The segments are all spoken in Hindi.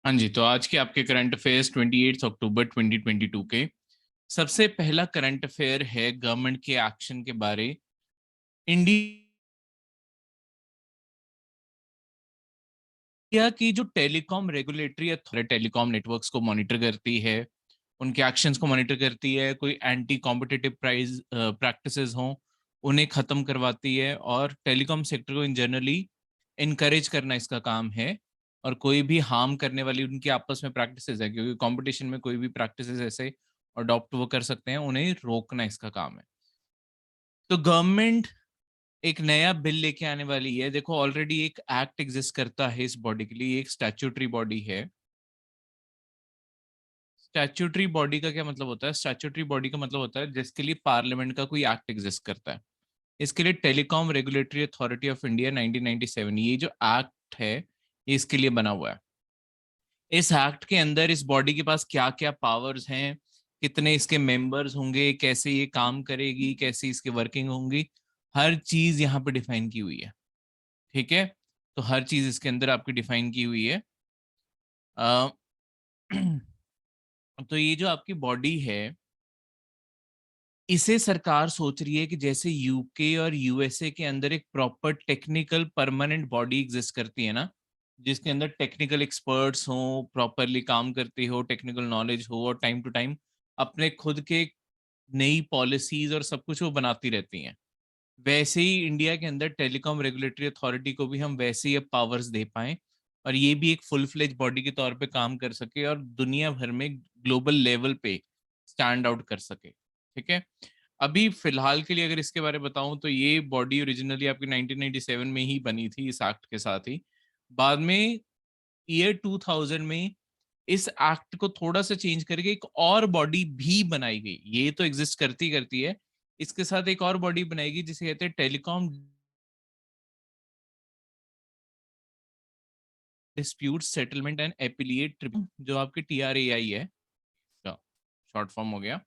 हाँ जी, तो आज के आपके करंट अफेयर्स 28 अक्टूबर 2022 के सबसे पहला करंट अफेयर है गवर्नमेंट के एक्शन के बारे। इंडिया की जो telecom regulatory authority telecom networks को मॉनिटर करती है, उनके एक्शंस को मॉनिटर करती है, कोई एंटी कॉम्पिटिटिव प्राइस प्रैक्टिसेस हों उन्हें खत्म करवाती है और टेलीकॉम सेक्टर को इन जनरली इनकरेज करना इसका काम है। और कोई भी हार्म करने वाली उनकी आपस में प्रैक्टिसेस है, क्योंकि कंपटीशन में कोई भी प्रैक्टिसेस ऐसे अडॉप्ट वो कर सकते हैं, उन्हें रोकना इसका काम है। तो गवर्नमेंट एक नया बिल लेके आने वाली है। देखो ऑलरेडी एक एक्ट एग्जिस्ट करता है इस बॉडी के लिए, एक स्टैट्यूटरी बॉडी है। स्टैट्यूटरी बॉडी का क्या मतलब होता है? स्टैट्यूटरी बॉडी का मतलब होता है जिसके लिए पार्लियामेंट का कोई एक्ट एग्जिस्ट करता है। इसके लिए telecom regulatory authority of India 1997, ये जो एक्ट है ये इसके लिए बना हुआ है। इस एक्ट के अंदर इस बॉडी के पास क्या क्या पावर्स हैं, कितने इसके मेंबर्स होंगे, कैसे ये काम करेगी, कैसे इसकी वर्किंग होंगी, हर चीज यहाँ पे डिफाइन की हुई है। ठीक है, तो हर चीज इसके अंदर आपकी डिफाइन की हुई है। अ, तो ये जो आपकी बॉडी है, इसे सरकार सोच रही है कि जैसे यूके और यूएसए के अंदर एक proper technical permanent body exist करती है ना, जिसके अंदर टेक्निकल एक्सपर्ट्स हो, प्रॉपरली काम करती हो, टेक्निकल नॉलेज हो और टाइम टू टाइम अपने खुद के नई पॉलिसीज और सब कुछ वो बनाती रहती हैं, वैसे ही इंडिया के अंदर टेलीकॉम रेगुलेटरी अथॉरिटी को भी हम वैसे ही अब पावर्स दे पाएं और ये भी एक फुल फ्लेज बॉडी के तौर पे काम कर सके और दुनिया भर में ग्लोबल लेवल पे स्टैंड आउट कर सके। ठीक है, अभी फिलहाल के लिए अगर इसके बारे में बताऊं तो ये बॉडी ओरिजिनली आपकी 1997 में ही बनी थी इस एक्ट के साथ ही। बाद में ईयर 2000 में इस एक्ट को थोड़ा सा चेंज करके एक और बॉडी भी बनाई गई, ये तो एग्जिस्ट करती करती है, इसके साथ एक और बॉडी बनाएगी जिसे कहते हैं telecom dispute settlement and appellate tribunal, जो आपकी टीआरएआई है, शॉर्ट फॉर्म हो गया।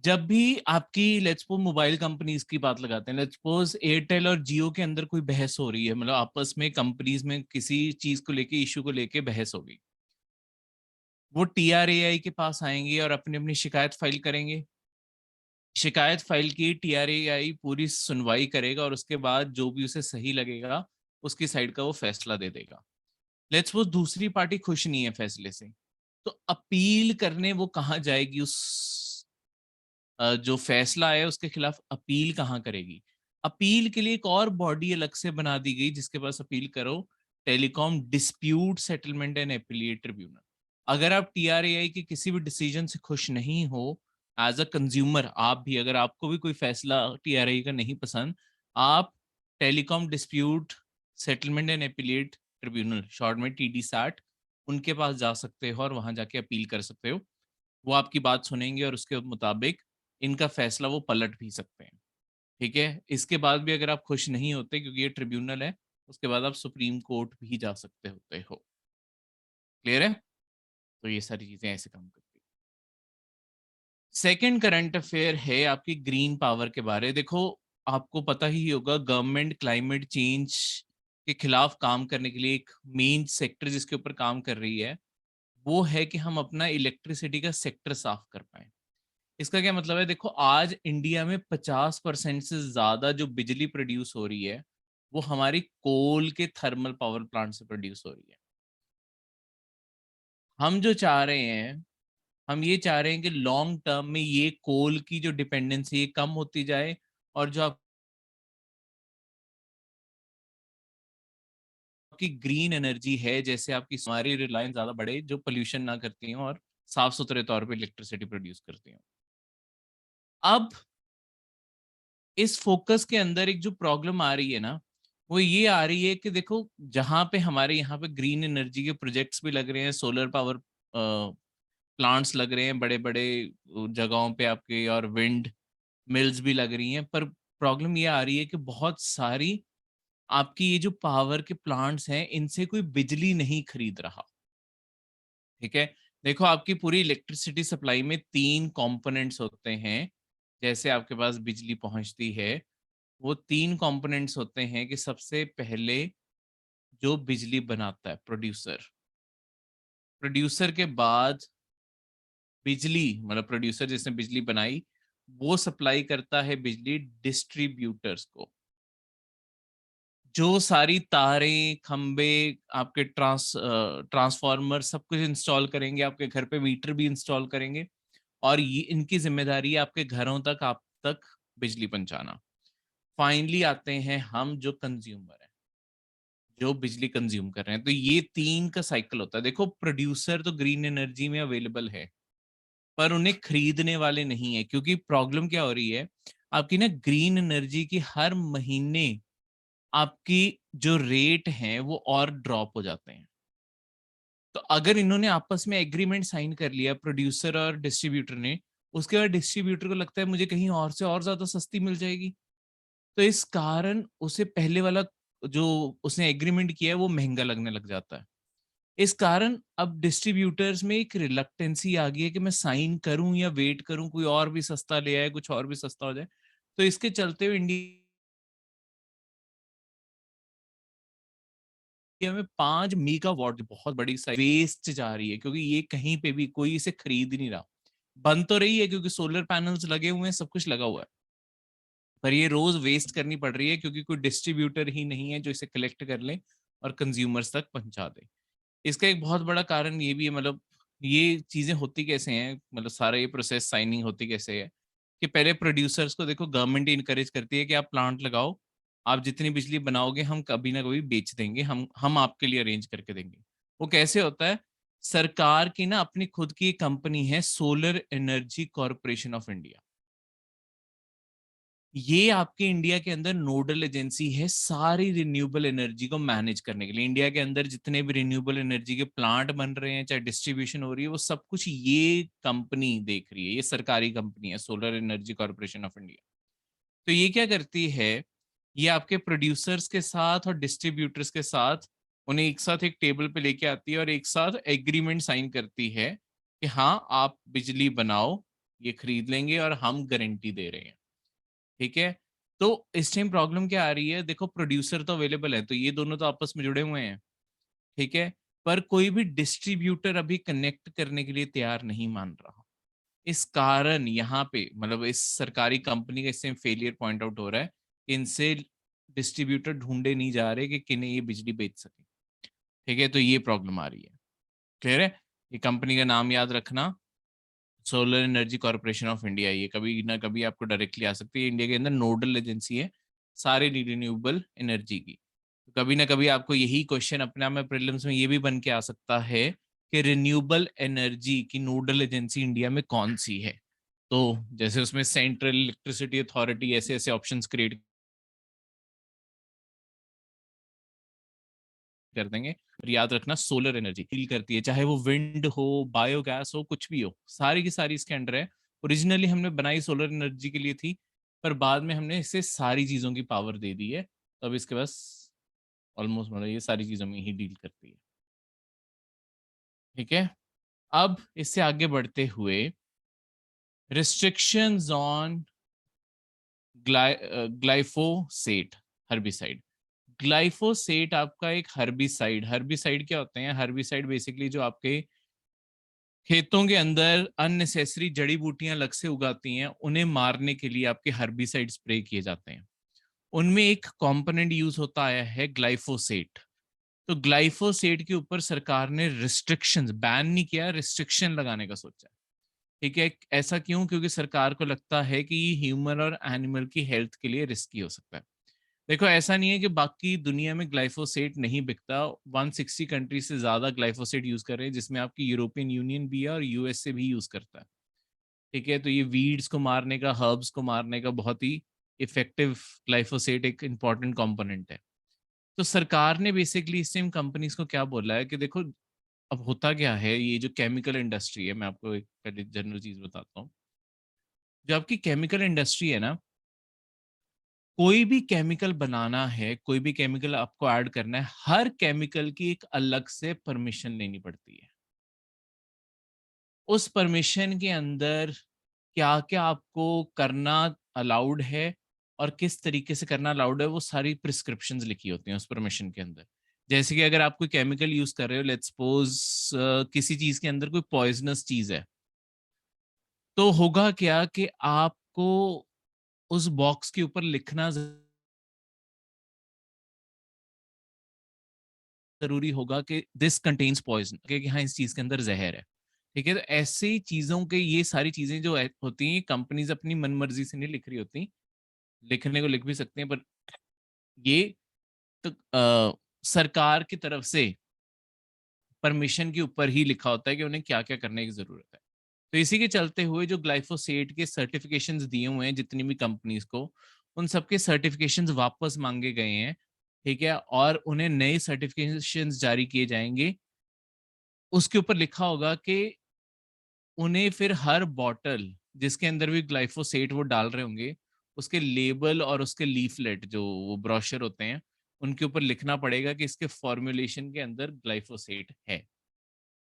जब भी आपकी लेट्स सपोज मोबाइल कंपनीज की बात लगाते हैं, लेट्स सपोज एयरटेल और जियो के अंदर कोई बहस हो रही है, मतलब आपस में कंपनीज में किसी चीज को लेके, इशू को लेके बहस होगी, वो टीआरएआई के पास आएंगे और अपनी अपनी शिकायत फाइल करेंगे। शिकायत फाइल की टीआरएआई पूरी सुनवाई करेगा और उसके बाद जो भी उसे सही लगेगा उसकी साइड का वो फैसला दे देगा। लेट्स सपोज दूसरी पार्टी खुश नहीं है फैसले से, तो अपील करने वो कहाँ जाएगी? उस जो फैसला है उसके खिलाफ अपील कहाँ करेगी? अपील के लिए एक और बॉडी अलग से बना दी गई जिसके पास अपील करो, telecom dispute settlement and appellate tribunal. अगर आप टीआरएआई के किसी भी डिसीजन से खुश नहीं हो, एज अ कंज्यूमर आप भी, अगर आपको भी कोई फैसला टीआरएआई का नहीं पसंद, आप telecom dispute settlement and appellate tribunal, short में टीडी सैट, उनके पास जा सकते हो और वहां जाके अपील कर सकते हो। वो आपकी बात सुनेंगे और उसके मुताबिक इनका फैसला वो पलट भी सकते हैं। ठीक है, इसके बाद भी अगर आप खुश नहीं होते, क्योंकि ये ट्रिब्यूनल है, उसके बाद आप सुप्रीम कोर्ट भी जा सकते होते हो। क्लियर है? तो ये सारी चीजें ऐसे काम करती है। सेकंड करंट अफेयर है आपकी ग्रीन पावर के बारे। देखो आपको पता ही होगा, गवर्नमेंट क्लाइमेट चेंज के खिलाफ काम करने के लिए एक मेन सेक्टर जिसके ऊपर काम कर रही है, वो है कि हम अपना इलेक्ट्रिसिटी का सेक्टर साफ कर पाए। इसका क्या मतलब है? देखो आज इंडिया में 50% से ज्यादा जो बिजली प्रोड्यूस हो रही है वो हमारी कोल के थर्मल पावर प्लांट से प्रोड्यूस हो रही है। हम जो चाह रहे हैं, हम ये चाह रहे हैं कि लॉन्ग टर्म में ये कोल की जो डिपेंडेंसी है कम होती जाए और जो आपकी ग्रीन एनर्जी है, जैसे आपकी हमारी रिलायंस ज्यादा बढ़े, जो पोल्यूशन ना करती हो और साफ सुथरे तौर पे इलेक्ट्रिसिटी प्रोड्यूस करती हो। अब इस फोकस के अंदर एक जो प्रॉब्लम आ रही है ना, वो ये आ रही है कि देखो जहाँ पे हमारे यहाँ पे ग्रीन एनर्जी के प्रोजेक्ट्स भी लग रहे हैं, सोलर पावर प्लांट्स लग रहे हैं बड़े बड़े जगहों पे आपके, और विंड मिल्स भी लग रही हैं, पर प्रॉब्लम ये आ रही है कि बहुत सारी आपकी ये जो पावर के प्लांट्स हैं इनसे कोई बिजली नहीं खरीद रहा। ठीक है, देखो आपकी पूरी इलेक्ट्रिसिटी सप्लाई में तीन कंपोनेंट्स होते हैं। जैसे आपके पास बिजली पहुंचती है, वो तीन कंपोनेंट्स होते हैं कि सबसे पहले जो बिजली बनाता है, प्रोड्यूसर। प्रोड्यूसर के बाद बिजली, मतलब प्रोड्यूसर जिसने बिजली बनाई, वो सप्लाई करता है बिजली डिस्ट्रीब्यूटर्स को। जो सारी तारें, खंबे, आपके ट्रांसफार्मर सब कुछ इंस्टॉल करेंगे, आपके घर पे मीटर भी इंस्टॉल करेंगे, और ये इनकी जिम्मेदारी है आपके घरों तक, आप तक बिजली पहुंचाना। फाइनली आते हैं हम जो कंज्यूमर हैं, जो बिजली कंज्यूम कर रहे हैं। तो ये 3 का साइकिल होता है। देखो, प्रोड्यूसर तो ग्रीन एनर्जी में अवेलेबल है, पर उन्हें खरीदने वाले नहीं है, क्योंकि प्रॉब्लम क्या हो रही है, आपकी ना ग्रीन एनर्जी की हर महीने आपकी जो रेट हैं वो और ड्रॉप हो जाते हैं। तो अगर इन्होंने आपस में एग्रीमेंट साइन कर लिया, प्रोड्यूसर और डिस्ट्रीब्यूटर ने, उसके बाद डिस्ट्रीब्यूटर को लगता है मुझे कहीं और से और ज्यादा सस्ती मिल जाएगी, तो इस कारण उसे पहले वाला जो उसने एग्रीमेंट किया है वो महंगा लगने लग जाता है। इस कारण अब डिस्ट्रीब्यूटर्स में एक रिलक्टेंसी आ गई है कि मैं साइन करूं या वेट करूं, कोई और भी सस्ता ले आए, कुछ और भी सस्ता हो जाए। तो इसके चलते हुए इंडिया में 5 मेगावाट, बहुत बड़ी साइज वेस्ट जा रही है, क्योंकि ये कहीं पे भी कोई इसे खरीद नहीं रहा। बन तो रही है क्योंकि सोलर पैनल्स लगे हुए हैं, सब कुछ लगा हुआ है, पर ये रोज वेस्ट करनी पड़ रही है क्योंकि कोई डिस्ट्रीब्यूटर ही नहीं है जो इसे कलेक्ट कर ले और कंज्यूमर्स तक पहुंचा दे। इसका एक बहुत बड़ा कारण ये भी है, मतलब ये चीजें होती कैसे हैं, मतलब सारा ये प्रोसेस साइनिंग होती कैसे है, कि पहले प्रोड्यूसर्स को देखो गवर्नमेंट इनकरेज करती है कि आप प्लांट लगाओ, आप जितनी बिजली बनाओगे हम कभी ना कभी बेच देंगे, हम आपके लिए अरेंज करके देंगे। वो कैसे होता है, सरकार की ना अपनी खुद की कंपनी है, solar energy corporation of India. ये आपके इंडिया के अंदर नोडल एजेंसी है सारी रिन्यूएबल एनर्जी को मैनेज करने के लिए। इंडिया के अंदर जितने भी रिन्यूएबल एनर्जी के प्लांट बन रहे हैं, चाहे डिस्ट्रीब्यूशन हो रही है, वो सब कुछ ये कंपनी देख रही है। ये सरकारी कंपनी है, solar energy corporation of India. तो ये क्या करती है, ये आपके प्रोड्यूसर्स के साथ और डिस्ट्रीब्यूटर्स के साथ उन्हें एक साथ एक टेबल पे लेके आती है और एक साथ एग्रीमेंट साइन करती है कि हाँ आप बिजली बनाओ, ये खरीद लेंगे और हम गारंटी दे रहे हैं। ठीक है। तो इस टाइम प्रॉब्लम क्या आ रही है, देखो प्रोड्यूसर तो अवेलेबल है, तो ये दोनों तो आपस में जुड़े हुए हैं, ठीक है, पर कोई भी डिस्ट्रीब्यूटर अभी कनेक्ट करने के लिए तैयार नहीं मान रहा। इस कारण यहाँ पे मतलब इस सरकारी कंपनी का इससे फेलियर पॉइंट आउट हो रहा है कि इनसे डिस्ट्रीब्यूटर ढूंढे नहीं जा रहे कि किन्हें ये बिजली बेच सके। ठीक है, तो ये प्रॉब्लम आ रही है। क्लियर है? ये कंपनी का नाम याद रखना, solar energy corporation of India. ये कभी ना कभी आपको डायरेक्टली आ सकती है, इंडिया के अंदर नोडल एजेंसी है सारे रिन्यूएबल एनर्जी की। तो कभी ना कभी आपको यही क्वेश्चन अपने आप में प्रीलिम्स में ये भी बन के आ सकता है कि रिन्यूएबल एनर्जी की नोडल एजेंसी इंडिया में कौन सी है। तो जैसे उसमें सेंट्रल इलेक्ट्रिसिटी अथॉरिटी, ऐसे ऐसे ऑप्शंस क्रिएट कर देंगे। और याद रखना, सोलर एनर्जी डील करती है, चाहे वो विंड हो, बायोगैस हो, कुछ भी हो, सारी की सारी इसके अंडर है। ओरिजिनली हमने बनाई सोलर एनर्जी के लिए थी, पर बाद में हमने इसे सारी चीजों की पावर दे दी है, तो अब इसके पास ऑलमोस्ट मतलब ये सारी चीजों में ही डील करती है। ठीक है, अब इससे आगे बढ़ते हुए, restrictions on glyphosate herbicide. Glyphosate आपका एक हर्बिसाइड, हर्बिसाइड क्या होते हैं, हर्बिसाइड बेसिकली जो आपके खेतों के अंदर अननेसेसरी जड़ी बूटियां अलग से उगाती हैं, उन्हें मारने के लिए आपके हर्बिसाइड स्प्रे किए जाते हैं। उनमें एक कंपोनेंट यूज होता आया है ग्लाइफोसेट। तो ग्लाइफोसेट के ऊपर सरकार ने रिस्ट्रिक्शंस, बैन नहीं किया, रिस्ट्रिक्शन लगाने का सोचा। ठीक है, ऐसा क्यों? क्योंकि सरकार को लगता है कि ये ह्यूमन और एनिमल की हेल्थ के लिए रिस्की हो सकता है। देखो, ऐसा नहीं है कि बाकी दुनिया में ग्लाइफोसेट नहीं बिकता। 160 कंट्री से ज्यादा ग्लाइफोसेट यूज कर रहे हैं, जिसमें आपकी यूरोपियन यूनियन भी है और यूएसए भी यूज करता है। ठीक है, तो ये वीड्स को मारने का, हर्ब्स को मारने का बहुत ही इफेक्टिव ग्लाइफोसेट एक इंपॉर्टेंट कंपोनेंट है। तो सरकार ने बेसिकली इस टाइम कंपनीज को क्या बोला है कि देखो, अब होता क्या है, ये जो केमिकल इंडस्ट्री है, मैं आपको एक पहले जनरल चीज बताता हूँ। जो आपकी केमिकल इंडस्ट्री है ना, कोई भी केमिकल बनाना है, कोई भी केमिकल आपको ऐड करना है, हर केमिकल की एक अलग से परमिशन लेनी पड़ती है। उस परमिशन के अंदर क्या क्या आपको करना अलाउड है और किस तरीके से करना अलाउड है, वो सारी प्रिस्क्रिप्शंस लिखी होती हैं उस परमिशन के अंदर। जैसे कि अगर आप कोई केमिकल यूज कर रहे हो, लेट्स सपोज किसी चीज के अंदर कोई पॉइजनस चीज है, तो होगा क्या कि आपको उस बॉक्स के ऊपर लिखना जरूरी होगा कि दिस कंटेन्स पॉइजन, कि हाँ इस चीज के अंदर जहर है। ठीक है, तो ऐसी चीजों के, ये सारी चीजें जो होती हैं, कंपनीज अपनी मनमर्जी से नहीं लिख रही होती, लिखने को लिख भी सकते हैं, पर ये तो सरकार की तरफ से परमिशन के ऊपर ही लिखा होता है कि उन्हें क्या क्या करने की जरूरत है। तो इसी के चलते हुए जो ग्लाइफोसेट के सर्टिफिकेशंस दिए हुए हैं जितनी भी कंपनीज को, उन सबके सर्टिफिकेशंस वापस मांगे गए हैं। ठीक है, और उन्हें नए सर्टिफिकेशंस जारी किए जाएंगे। उसके ऊपर लिखा होगा कि उन्हें फिर हर बॉटल जिसके अंदर भी ग्लाइफोसेट वो डाल रहे होंगे, उसके लेबल और उसके लीफलेट जो वो ब्रोशर होते हैं, उनके ऊपर लिखना पड़ेगा कि इसके फॉर्मुलेशन के अंदर ग्लाइफोसेट है।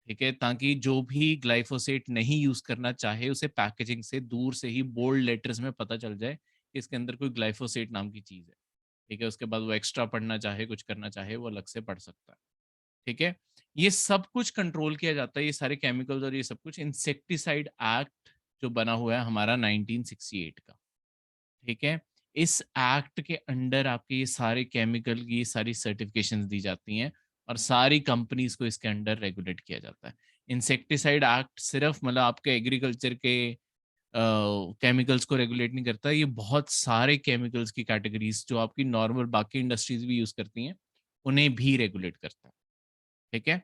ठीक है, ताकि जो भी ग्लाइफोसेट नहीं यूज करना चाहे उसे पैकेजिंग से दूर से ही बोल्ड लेटर्स में पता चल जाए कि इसके अंदर कोई ग्लाइफोसेट नाम की चीज है। ठीक है, उसके बाद वो एक्स्ट्रा पढ़ना चाहे, कुछ करना चाहे, वो अलग से पढ़ सकता है। ठीक है, ये सब कुछ कंट्रोल किया जाता है, ये सारे केमिकल्स और ये सब कुछ इंसेक्टिसाइड एक्ट जो बना हुआ है हमारा 1968 का। ठीक है, इस एक्ट के अंडर आपके ये सारे केमिकल की ये सारी सर्टिफिकेशंस दी जाती हैं और सारी कंपनीज को इसके अंडर रेगुलेट किया जाता है। इंसेक्टिसाइड एक्ट सिर्फ मतलब आपके एग्रीकल्चर के केमिकल्स को रेगुलेट नहीं करता, ये बहुत सारे केमिकल्स की कैटेगरीज जो आपकी नॉर्मल बाकी इंडस्ट्रीज भी यूज करती हैं, उन्हें भी रेगुलेट करता है। ठीक है,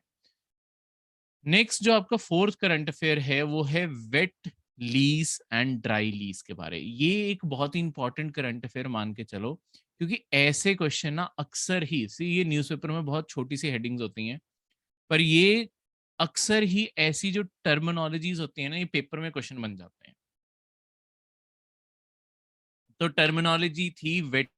नेक्स्ट जो आपका फोर्थ करंट अफेयर है वो है wait lease and dry lease के बारे। ये एक बहुत ही इंपॉर्टेंट करंट अफेयर मान के चलो, क्योंकि ऐसे क्वेश्चन ना अक्सर ही सी ये न्यूज़पेपर में बहुत छोटी सी हेडिंग्स होती हैं, पर ये अक्सर ही ऐसी जो टर्मिनोलॉजीज होती है ना, ये पेपर में क्वेश्चन बन जाते हैं। तो टर्मिनोलॉजी थी वेट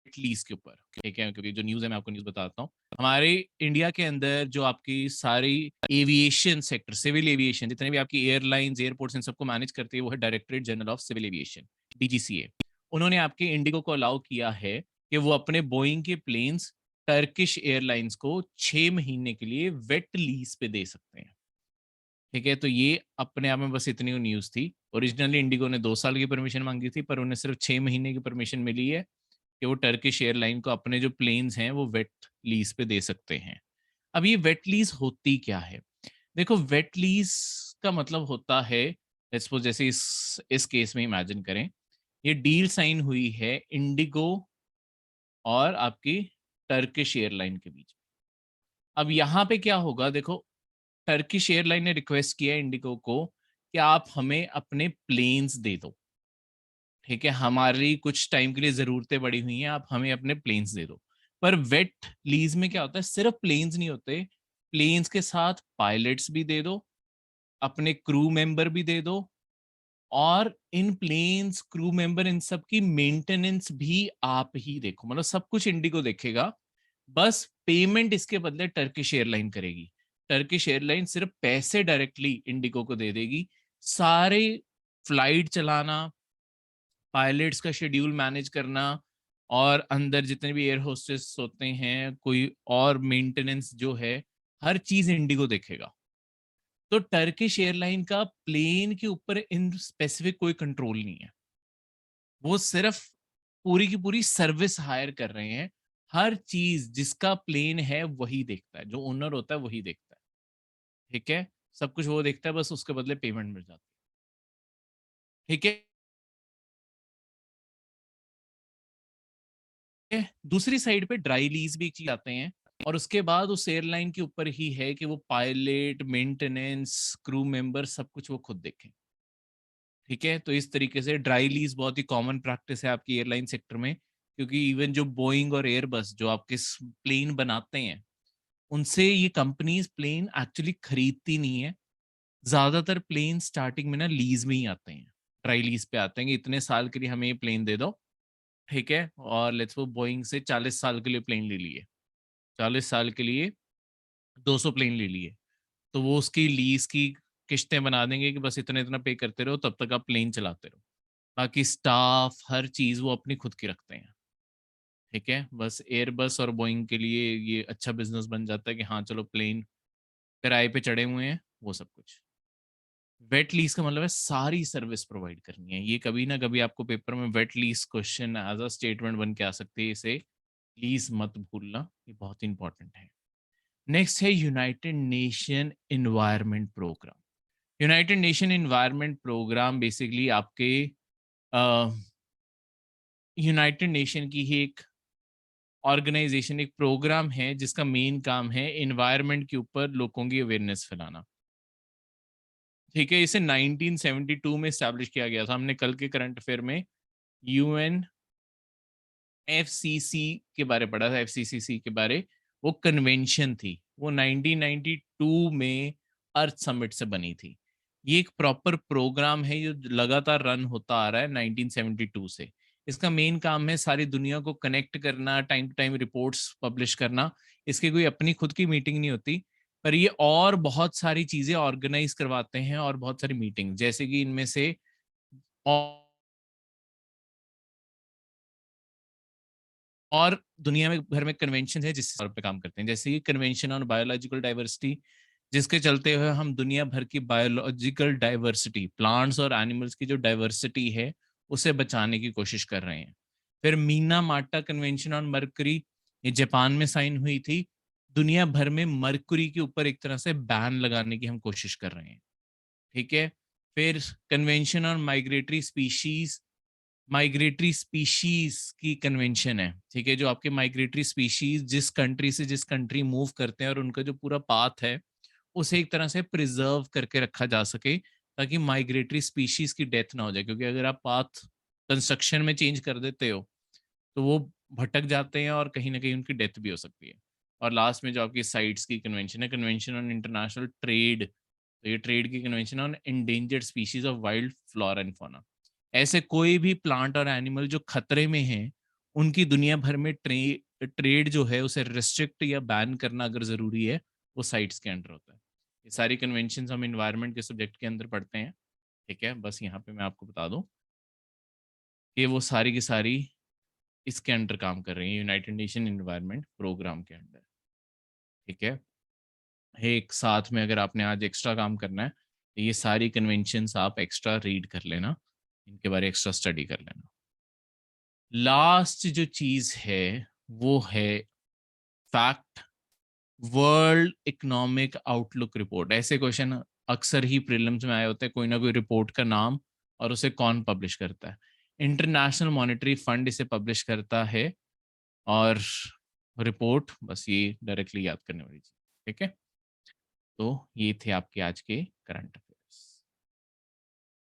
लीज के ऊपर। ठीक है, क्योंकि जो न्यूज है मैं आपको न्यूज बताता हूँ। हमारे इंडिया के अंदर जो आपकी सारी एविएशन सेक्टर, सिविल एविएशन, जितने भी आपकी एयरलाइंस एयरपोर्ट्स इन सबको मैनेज करती है, वो है Directorate General of Civil Aviation, DGCA. उन्होंने आपके इंडिगो को अलाउ किया है कि वो अपने बोइंग के प्लेन्स टर्किश एयरलाइंस को 6 महीने के लिए वेट लीज पे दे सकते हैं। ठीक है, तो ये अपने आप में बस इतनी न्यूज थी। ओरिजिनली इंडिगो ने 2 साल की परमिशन मांगी थी, पर उन्हें सिर्फ 6 महीने की परमिशन मिली है कि वो टर्किश एयरलाइन को अपने जो प्लेन्स हैं वो वेट लीज पे दे सकते हैं। अब ये वेट लीज होती क्या है? देखो, वेट लीज का मतलब होता है, लेट्स सपोज जैसे इस केस में इमेजिन करें, ये डील साइन हुई है इंडिगो और आपकी टर्किश एयरलाइन के बीच। अब यहाँ पे क्या होगा, देखो, टर्किश एयरलाइन ने रिक्वेस्ट किया इंडिगो को कि आप हमें अपने प्लेन्स दे दो। ठीक है, हमारी कुछ टाइम के लिए जरूरतें बढ़ी हुई हैं, आप हमें अपने प्लेन्स दे दो। पर वेट लीज में क्या होता है, सिर्फ प्लेन्स नहीं होते, प्लेन्स के साथ पायलट्स भी दे दो, अपने क्रू मेंबर भी दे दो, और इन प्लेन्स क्रू मेंबर इन सब की मेंटेनेंस भी आप ही देखो, मतलब सब कुछ इंडिगो देखेगा। बस पेमेंट इसके बदले टर्किश एयरलाइन करेगी। टर्किश एयरलाइन सिर्फ पैसे डायरेक्टली इंडिगो को दे देगी, सारे फ्लाइट चलाना, पायलट्स का शेड्यूल मैनेज करना, और अंदर जितने भी एयर होस्टेस होते हैं, कोई और मेंटेनेंस जो है, हर चीज इंडिगो देखेगा। तो टर्किश एयरलाइन का प्लेन के ऊपर इन स्पेसिफिक कोई कंट्रोल नहीं है, वो सिर्फ पूरी की पूरी सर्विस हायर कर रहे हैं। हर चीज जिसका प्लेन है वही देखता है, जो ओनर होता है वही देखता है। ठीक है, सब कुछ वो देखता है, बस उसके बदले पेमेंट मिल जाती है। ठीक है, दूसरी साइड पे ड्राई लीज भी एक चीज आते हैं, और उसके बाद उस एयरलाइन के ऊपर ही है कि वो पायलट, मेंटेनेंस, क्रू मेंबर सब कुछ वो खुद देखें। ठीक है, तो इस तरीके से ड्राई लीज बहुत ही कॉमन प्रैक्टिस है आपकी एयरलाइन सेक्टर में, क्योंकि इवन जो बोइंग और एयरबस जो आपके प्लेन बनाते हैं, उनसे ये कंपनीज प्लेन एक्चुअली खरीदती नहीं है। ज्यादातर प्लेन स्टार्टिंग में ना लीज में ही आते हैं, ड्राई लीज पे आते हैं कि इतने साल के लिए हमें ये प्लेन दे दो। ठीक है, और लेट्स वो बोइंग से 40 साल के लिए प्लेन ले लिए, 40 साल के लिए 200 प्लेन ले लिए, तो वो उसकी लीज की किश्तें बना देंगे कि बस इतना इतना पे करते रहो, तब तक आप प्लेन चलाते रहो। बाकी स्टाफ हर चीज वो अपनी खुद की रखते हैं। ठीक है, बस एयरबस और बोइंग के लिए ये अच्छा बिजनेस बन जाता है कि हाँ चलो प्लेन किराए पे चढ़े हुए हैं, वो सब कुछ। वेट लीज का मतलब है सारी सर्विस प्रोवाइड करनी है। ये कभी ना कभी आपको पेपर में वेट लीज क्वेश्चन एज अ स्टेटमेंट बन के आ सकती है, इसे प्लीज मत भूलना, ये बहुत इंपॉर्टेंट है। नेक्स्ट है United Nation Environment Programme. United Nation Environment Programme basically आपके यूनाइटेड नेशन की ही एक ऑर्गेनाइजेशन, एक प्रोग्राम है जिसका मेन काम है इन्वायरमेंट के ऊपर लोगों की अवेयरनेस फैलाना। ठीक है, इसे 1972 में स्टैब्लिश किया गया था। हमने कल के करंट अफेयर में यूएन एफसीसी के बारे पढ़ा था, एफसीसीसी के बारे। वो कन्वेंशन थी, वो 1992 में अर्थ समिट से बनी थी। ये एक प्रॉपर प्रोग्राम है जो लगातार रन होता आ रहा है 1972 से। इसका मेन काम है सारी दुनिया को कनेक्ट करना, time to time reports publish करना। इसकी कोई अपनी खुद की मीटिंग नहीं होती, पर ये और बहुत सारी चीजें ऑर्गेनाइज करवाते हैं और बहुत सारी मीटिंग, जैसे कि इनमें से और दुनिया में भर में कन्वेंशन है जिस पे काम करते हैं, जैसे कि कन्वेंशन ऑन बायोलॉजिकल डाइवर्सिटी, जिसके चलते हुए हम दुनिया भर की बायोलॉजिकल डाइवर्सिटी, प्लांट्स और एनिमल्स की जो डाइवर्सिटी है उसे बचाने की कोशिश कर रहे हैं। फिर मीना माटा कन्वेंशन ऑन मरकरी, ये जापान में साइन हुई थी। दुनिया भर में मरकुरी के ऊपर एक तरह से बैन लगाने की हम कोशिश कर रहे हैं। ठीक है, फिर convention on migratory species, migratory species की कन्वेंशन है। ठीक है, जो आपके माइग्रेटरी स्पीशीज जिस कंट्री से जिस कंट्री मूव करते हैं और उनका जो पूरा पाथ है उसे एक तरह से प्रिजर्व करके रखा जा सके, ताकि माइग्रेटरी स्पीशीज की डेथ ना हो जाए। क्योंकि अगर आप पाथ कंस्ट्रक्शन में चेंज कर देते हो तो वो भटक जाते हैं और कहीं ना कहीं उनकी डेथ भी हो सकती है। और लास्ट में जो आपकी साइट्स की कन्वेंशन है, कन्वेंशन ऑन इंटरनेशनल ट्रेड, तो ये ट्रेड की convention on endangered species of wild flora and fauna. ऐसे कोई भी प्लांट और एनिमल जो खतरे में हैं, उनकी दुनिया भर में ट्रेड जो है उसे रिस्ट्रिक्ट या बैन करना अगर ज़रूरी है, वो साइट्स के अंडर होता है। ये सारी कन्वेंशंस हम इन्वायरमेंट के सब्जेक्ट के अंदर पढ़ते हैं। ठीक है, बस यहाँ पे मैं आपको बता दूँ कि वो सारी की सारी इसके अंडर काम कर रही हैं, यूनाइटेड नेशन इन्वायरमेंट प्रोग्राम के अंडर। ठीक है, एक साथ में अगर आपने आज एक्स्ट्रा काम करना है, तो ये सारी कन्वेंशंस आप एक्स्ट्रा रीड कर लेना, इनके बारे एक्स्ट्रा स्टडी कर लेना। लास्ट जो चीज है वो है fact, world economic outlook report. ऐसे क्वेश्चन अक्सर ही प्रीलिम्स में आए होते हैं, कोई ना कोई रिपोर्ट का नाम और उसे कौन पब्लिश करता है। इंटरनेशनल मॉनेटरी फंड इसे पब्लिश करता है, और रिपोर्ट बस ये डायरेक्टली याद करने वाली चीज। ठीक है, तो ये थे आपके आज के करंट